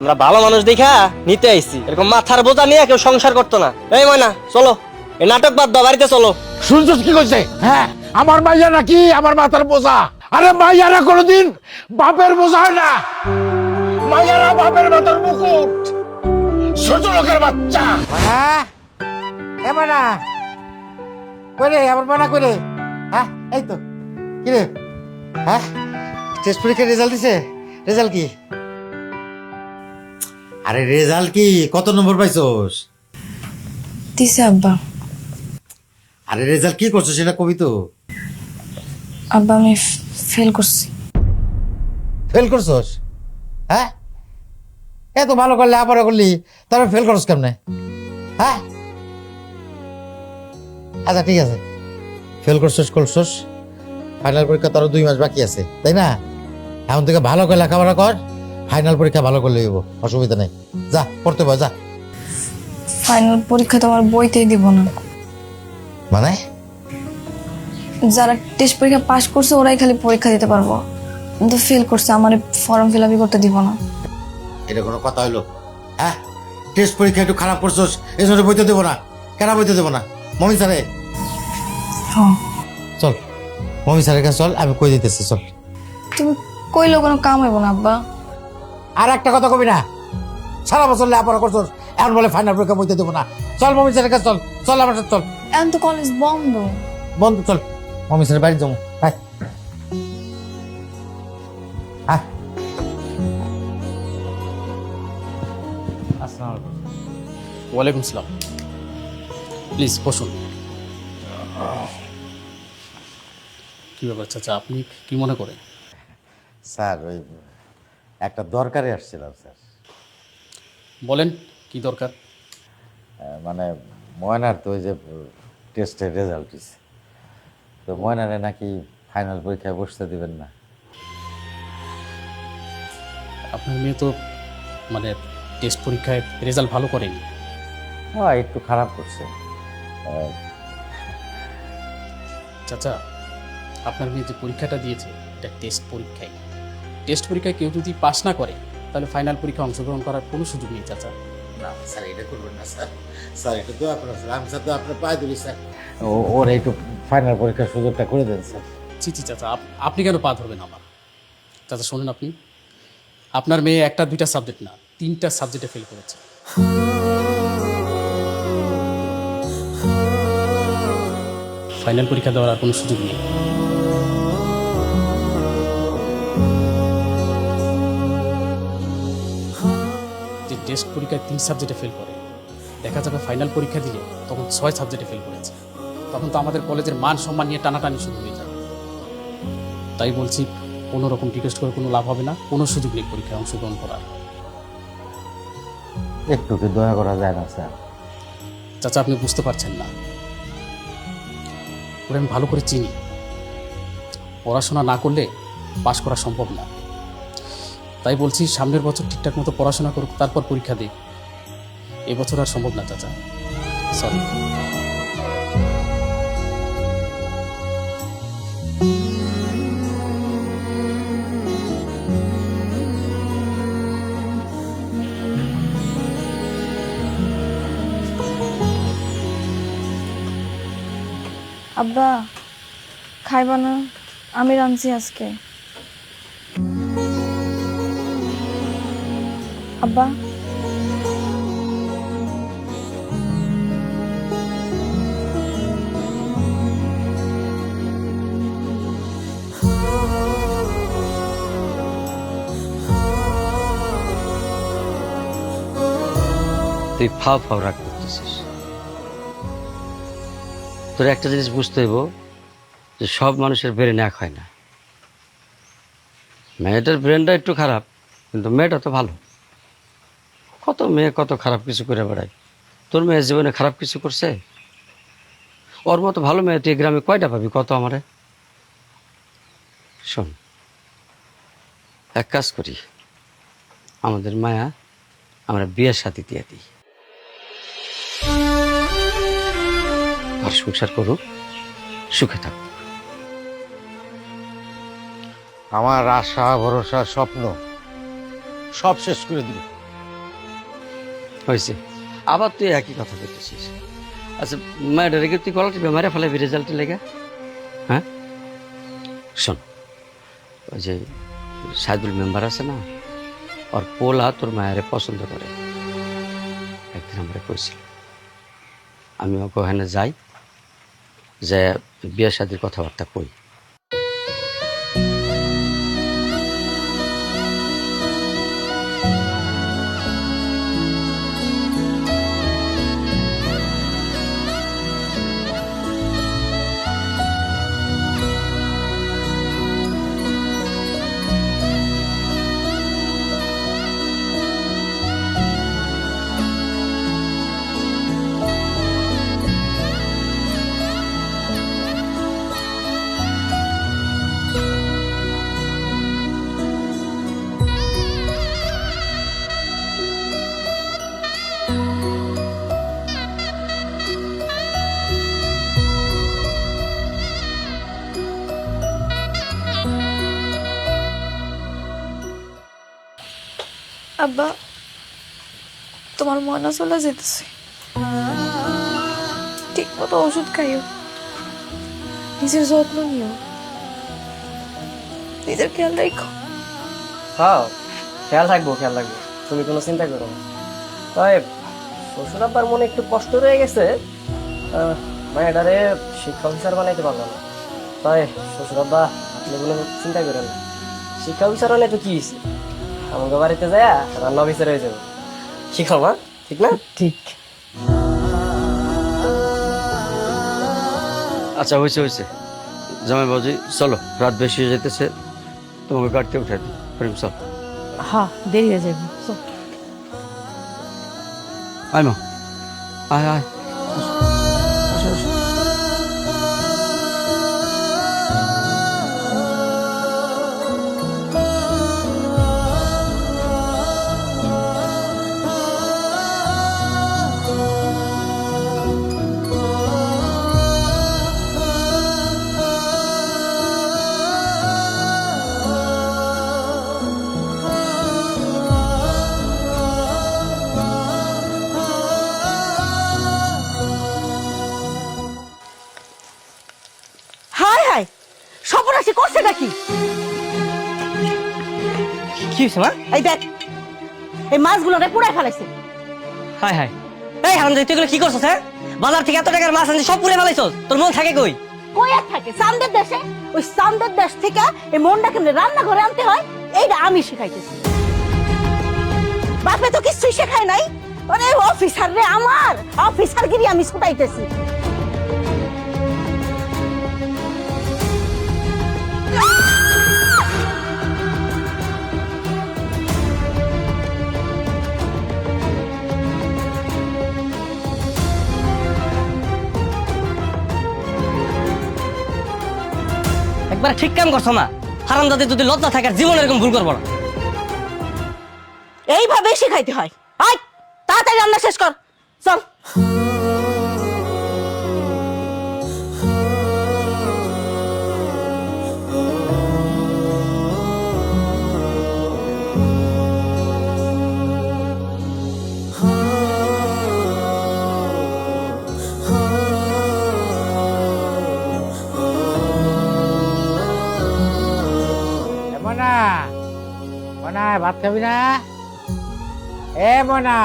আমরা ভালো মানুষ দেখা নিতে আইছি, এরকম মাথার বোঝা নিয়ে কেউ সংসার করতো না। এই ময়না চলো, এই নাটক বাদ দাও, বাড়িতে চলো। শুনছস কি কইছে? হ্যাঁ, আমার মাইয়া নাকি আমার মাথার বোঝা। আরে মাইয়ারা কোনোদিন বাপের বোঝা হয় না, মাইয়ারা বাপের মাথার মুকুট। ছোট লোকের বাচ্চা। হ্যাঁ এবার না করে আমার মানা করে। হ্যাঁ এই তো কি রে, হ্যাঁ টেস্ট পরীক্ষার রেজাল্ট দিছে? রেজাল্ট কি? আরে রেজাল্ট কি, কত নম্বর পাইছস? দিছে আব্বা। আরে রেজাল্ট কি করছো সেটা কবি তো। আব্বা আমি ফেল করছি। ফেল করছস? হ্যাঁ এত ভালো করলে আবার করলি, তারপর ফেল করছ কেমনে? হ্যাঁ আচ্ছা ঠিক আছে, ফেল করছস ফাইনাল পরীক্ষা তো আরো 2 মাস বাকি আছে, তাই না? এখন থেকে ভালো করে লেখাপড়া কর, ফাইনাল পরীক্ষা ভালো করলে হইব, অসুবিধা নেই। যা পড়তে বল, যা। ফাইনাল পরীক্ষা তো আমার বইতেই দিব না। মানে? যারা টেস্ট পরীক্ষা পাশ করছে ওরাই খালি পরীক্ষা দিতে পারবো, কিন্তু ফেল করছে আমার ফর্ম ফিল আপই করতে দিব না। এটা কোনো কথা হইলো? হ্যাঁ টেস্ট পরীক্ষা একটু খারাপ করছস, এই জন্য বইতে দেবো না? কেন বইতে দেবো না? মমি স্যারে হ্যাঁ চল, মমি স্যারের কাছে চল, আমি কই দিতেছি, চল। তুমি কইলেও কোনো কাম হইব না আব্বা। আর একটা কথা কবি না, সারা বছর লেখাপড়া করছস, এখন বলে ফাইনাল পরীক্ষা বইতে দেবো না। চল মমি স্যারের কাছে চল, চল আমার সাথে চল। এখন তো কলেজ বন্ধ। বন্ধু চল, মমি স্যারের বাড়ি যাবো। হাই হ্যাঁ ওয়ালাইকুম সালাম। প্লিজ বসুন। কি ব্যাপার চাচা, আপনি কি মনে করেন? স্যার ওই একটা দরকারে আসছিলাম স্যার। বলেন কি দরকার? মানে ময়নার তো ওই যে টেস্টের রেজাল্ট হয়েছে, তো ময়নারে নাকি ফাইনাল পরীক্ষায় বসতে দিবেন না। আপনার মেয়ে তো মানে টেস্ট পরীক্ষায় রেজাল্ট ভালো করেনি। হ্যাঁ একটু খারাপ করছে। চাচা, আপনার মেয়ে যে পরীক্ষাটা দিয়েছে এটা টেস্ট পরীক্ষায়। টেস্ট পরীক্ষায় কেউ যদি পাস না করে তাহলে ফাইনাল পরীক্ষায় অংশগ্রহণ করার কোনো সুযোগ নেই চাচা। না স্যার এটা করবেন না স্যার, স্যার এটা দোয়া করেন স্যার, আমি স্যার তো আপনার পায়ে ধরি স্যার, ওর একটু ফাইনাল পরীক্ষার সুযোগটা করে দেন স্যার। জি জি চাচা, আপনি কেন পা ধরবেন আমার? চাচা শোনেন, আপনার মেয়ে 1-2টা সাবজেক্ট না 3টা সাবজেক্টে ফেল করেছে। ফাইনাল পরীক্ষা দেওয়ার আর কোনো সুযোগ নেই। যে টেস্ট পরীক্ষায় 3 সাবজেক্টে ফেল করে, দেখা যাবে ফাইনাল পরীক্ষা দিলে তখন 6 সাবজেক্টে ফেল করেছে, তখন তো আমাদের কলেজের মান সম্মান নিয়ে টানাটানি শুরু হয়ে যাবে। তাই বলছি, কোনো রকম রিকোয়েস্ট করে কোনো লাভ হবে না, কোনো সুযোগ নেই পরীক্ষায় অংশগ্রহণ করার। একটু কি দয়া করা যায় না স্যার? চাচা আপনি বুঝতে পারছেন না, ওরা আমি ভালো করে চিনি। পড়াশোনা না করলে পাশ করা সম্ভব না। তাই বলছি সামনের বছর ঠিকঠাক মতো পড়াশোনা করুক, তারপর পরীক্ষা দিক। এবছর আর সম্ভব না চাচা, সরি। আব্বা খাইবা না? আমি রাঁধছি আজকে। আব্বা তুই ফাও ফাও রাগ করতেছিস। তোর একটা জিনিস বুঝতে হইব যে সব মানুষের ব্রেন এক হয় না। মেয়েটার ব্রেনটা একটু খারাপ, কিন্তু মেয়েটা তো ভালো। কত মেয়ে কত খারাপ কিছু করে বেড়ায়। তোর মেয়ের জীবনে খারাপ কিছু করছে? ওর মতো ভালো মেয়ে তুই গ্রামে কয়টা পাবি? কত আমারে। শোন, এক কাজ করি, আমাদের মায়া আমরা বিয়ের সাথে দিয়ে দিই, আর সংসার করুক, সুখে থাকুক। আমার আশা ভরসা স্বপ্ন সব শেষ করে দিল। হয়েছে, আবার তুই একই কথা বলতেছিস। আচ্ছা মায়ের রেগে তুই কলা টিপে মারে ফেলাবি রেজাল্টের লেগে? হ্যাঁ শোন, ওই যে সাইদুল মেম্বার আছে না, ওর পোলা তোর মায়ের পছন্দ করে। একদিন আমরা কইছিল, আমি ওকে ওখানে যাই, যে বিয়ে শাদির কথাবার্তা কই। আব্বা, তোমার ময়না চলে যেতেছে, ঠিক মতো ওষুধ খাইও, নিজের যত্ন নিও, নিজের খেয়াল রাখো। হ্যাঁ, খেয়াল রাখবো। তুমি কোনো চিন্তা করো না। তাই শ্বশুর আব্বার মনে একটু কষ্ট রয়ে গেছে, মায়েরারে শিক্ষা অফিসার বানাইতে পারলো না। তাই শ্বশুর আব্বা আপনি কোনো চিন্তা করেন না, শিক্ষা অফিসার হলে তো কি হয়েছে, আমাকে বাড়িতে যায় রান্না অফিসার হয়ে যাবো। কি খাও মা, ঠিক না? ঠিক। আচ্ছা হয়েছে জামাই বাবুজি, চলো রাত বেশি হয়ে যেতেছে, তোমাকে গাড়িতে উঠাই দিই। প্রেম চল। হ্যাঁ, দেরি হয়ে যাবে। চল। আয় মা, আয় আয়। আসো, আসো। হায় হায়, সর্বনাশী করছে নাকি? কি হয়েছে মা? এই দেখ, এই মাছগুলোরে পুড়ায় ফেলাইছে। হায় হায়, এই হারামজাদি তুই এগুলো কি করছিস? হ্যাঁ, বাজার থেকে এত টাকার মাছ আনছিস, সব পুড়ে ফেলাইছস, তোর মন থাকে কই? কই আর থাকে? চান্দের দেশে। ওই চান্দের দেশ থেকে এই মনটা কেমনে রান্না ঘরে আনতে হয় এইটা আমি শিখাইতেছি। বাপে তো কিছুই শেখায় নাই। মানে অফিসার রে, আমার অফিসারগিরি আমি ছুটাইতেছি। একবার ঠিক কাম করছো মা, হারামজাদি যদি লজ্জা থাকে আর জীবনে এরকম ভুল করবো না। এইভাবেই শেখাইতে হয়। আয় তাড়াতাড়ি রান্না শেষ কর, চল। মনা, মনা ভাত খাবি না? এ মনা,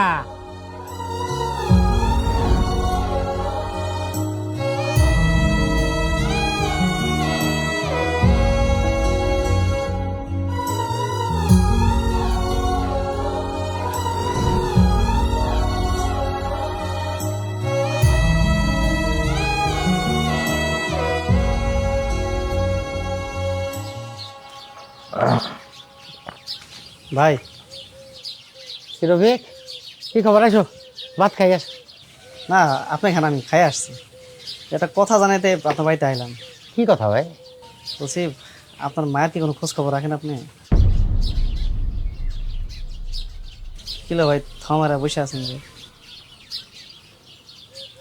ভাই কি রফিক, কি খবর? আছো ভাত খাই আস। না, আপনি এখানে আমি খাই আসছি। একটা কথা জানাইতে আপনার বাড়িতে আইলাম। কি কথা ভাই? বলছি, আপনার মায়ের কি কোনো খোঁজ খবর রাখেন আপনি? কিলো ভাই থামারা বসে আছেন যে?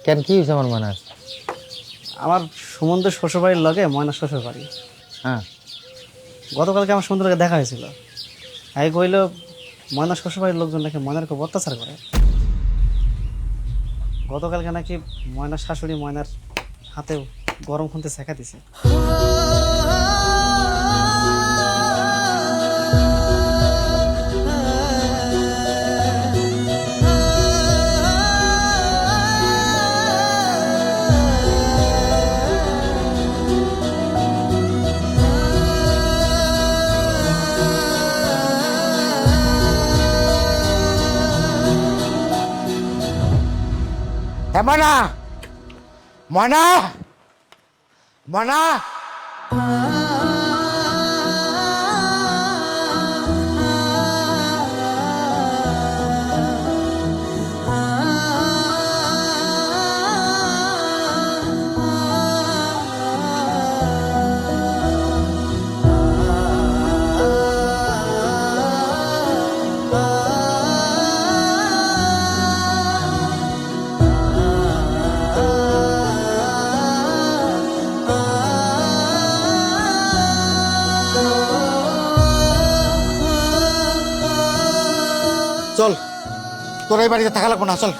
কেন, কি হয়েছে আমার মনে? আমার সুমন্ত শ্বশুরবাড়ির লগে ময়না শ্বশুরবাড়ি। হ্যাঁ, গতকালকে আমার সুমন্তকে দেখা হয়েছিল। আই কইল ময়না শ্বশুরবাড়ির লোকজন নাকি ময়নার খুব অত্যাচার করে। গতকালকে নাকি ময়নার শাশুড়ি ময়নার হাতে গরম খুনতে শেখা দিছে। হ্যাঁ ময়না, ময়না, ময়না। চল, তোর এই বাড়িতে থাকা লাগবো না, চল।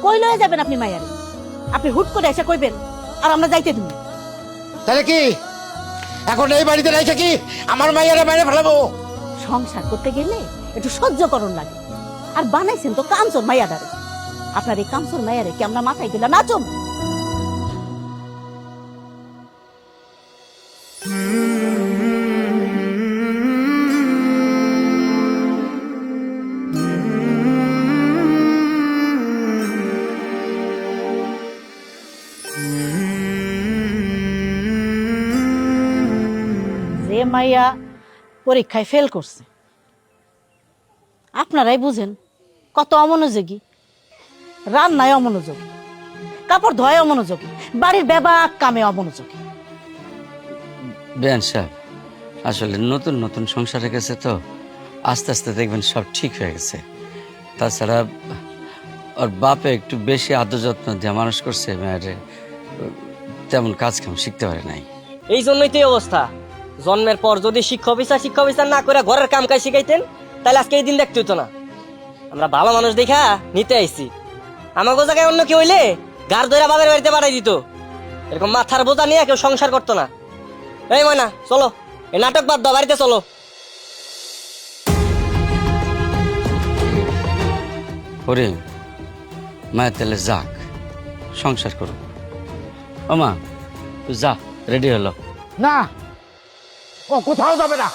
কই লয়ে যাবেন আপনি মাইয়ারে? আপনি হুট করে এসে কইবেন আর আমরা যাইতে দিব। তাহলে কি এখন এই বাড়িতে রেখে কি আমার মাইয়ারে বাইরে ফেলাবো? সংসার করতে গেলে একটু সহ্য করণ লাগে। আর বানাইছেন তো কাঞ্চন মাইয়াডারে। আপনার এই কাঞ্চন মাইয়ারে কি আমরা মাথায় দিলা নাচব? যে মাইয়া পরীক্ষায় ফেল করছে, আপনারাই বুঝেন কত অমনোযোগী। রান্নায় অমনোযোগী, কাপড় ধোয় অমনোযোগী, বাড়ির বেবাক কামে অমনোযোগী। বেয়ান সাহেব, আসলে নতুন নতুন সংসারে গেছে তো, আস্তে আস্তে দেখবেন সব ঠিক হয়ে গেছে। তাছাড়া ওর বাপে একটু বেশি আদর যত্ন দিয়ে মানুষ করছে, মেয়েরে তেমন কাজ কাম শিখতে পারে নাই। এই জন্যই তো এই অবস্থা। জন্মের পর যদি শিক্ষা বিচার না করে ঘরের কাম কাজ শিখাইতেন, তাহলে আজকে এই দিন দেখতে হতো না। আমরা ভালো মানুষ দেখা নিতে আইছি। আমাকে জায়গায় অন্য কেউ হইলে গার ধরে বাবার বাড়িতে পাঠাই দিত। এরকম মাথার বোঝা নিয়ে কেউ সংসার করতো না। এই ময়না, চলো, এই নাটক বাদ দাও, বাড়িতে চলো। করিম, মায়ের তাহলে যাক, সংসার করুক। ও মা, তুই যা, রেডি হলো। না, ও কোথাও যাবে না।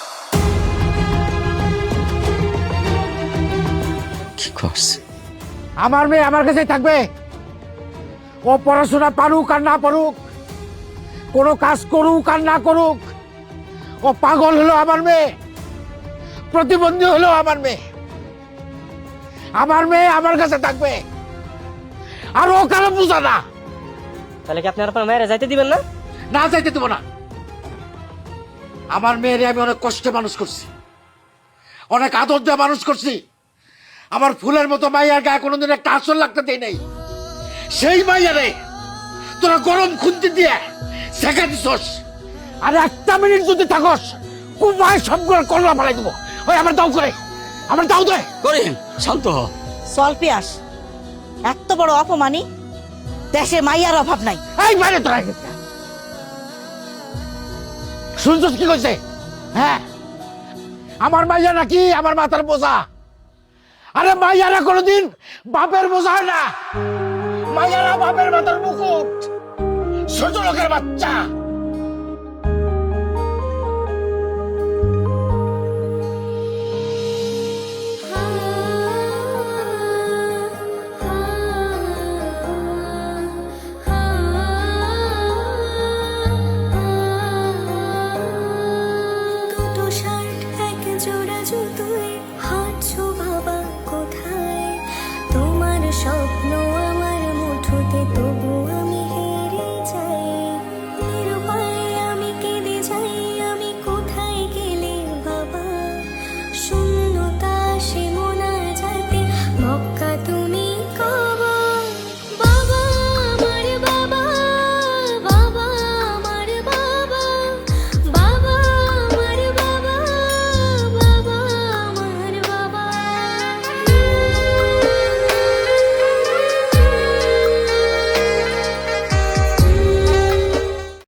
কি করছে? আমার মেয়ে আমার কাছেই থাকবে। ও পড়াশোনা পারুক আর না পারুক, কোনো কাজ করুক আর না করুক, ও পাগল হলো আমার মেয়ে, প্রতিবন্ধী হলো আমার মেয়ে। আমার মেয়ে আমার কাছে থাকবে, আর ও কারো বুঝা না। তাহলে কি আপনি আপনার মায়েরা যাইতে দিবেন না? না চাইতে দেবো না। আমার মেয়েরে আমি অনেক কষ্টে মানুষ করছি, অনেক আদর দিয়ে মানুষ করছি। আমার ফুলের মতো মাইয়ার গায়ে কোনোদিন একটা আসর লাগতে দেই নাই। সেই মাইয়ারে তোরা গরম খুন্তি দিয়ে শেখা দিছস। আর একটা মিনিট যদি থাকস, কুমায় সবগুলো কল্লা ফেলাই দেবো। ওই আমার দাও করে, আমার দাও দে। করিম, শান্ত হ। চল পিয়াস, এত বড় অপমানি দেশে মাইয়ার অভাব নাই। এই বাইরে তোরা শুনছস কি কইছে? হ্যাঁ, আমার মাইয়া নাকি আমার মাথার বোঝা। আরে মাইয়ারা কোনোদিন বাপের বোঝা হয় না। মাইয়ারা বাপের মাথার মুকুট, ছোট লোকের বাচ্চা। দুটো শার্ট এক জোড়া জুতোয় হাঁটছো বাবা কোথায়? তোমার স্বপ্ন আমার মুঠোতে তবু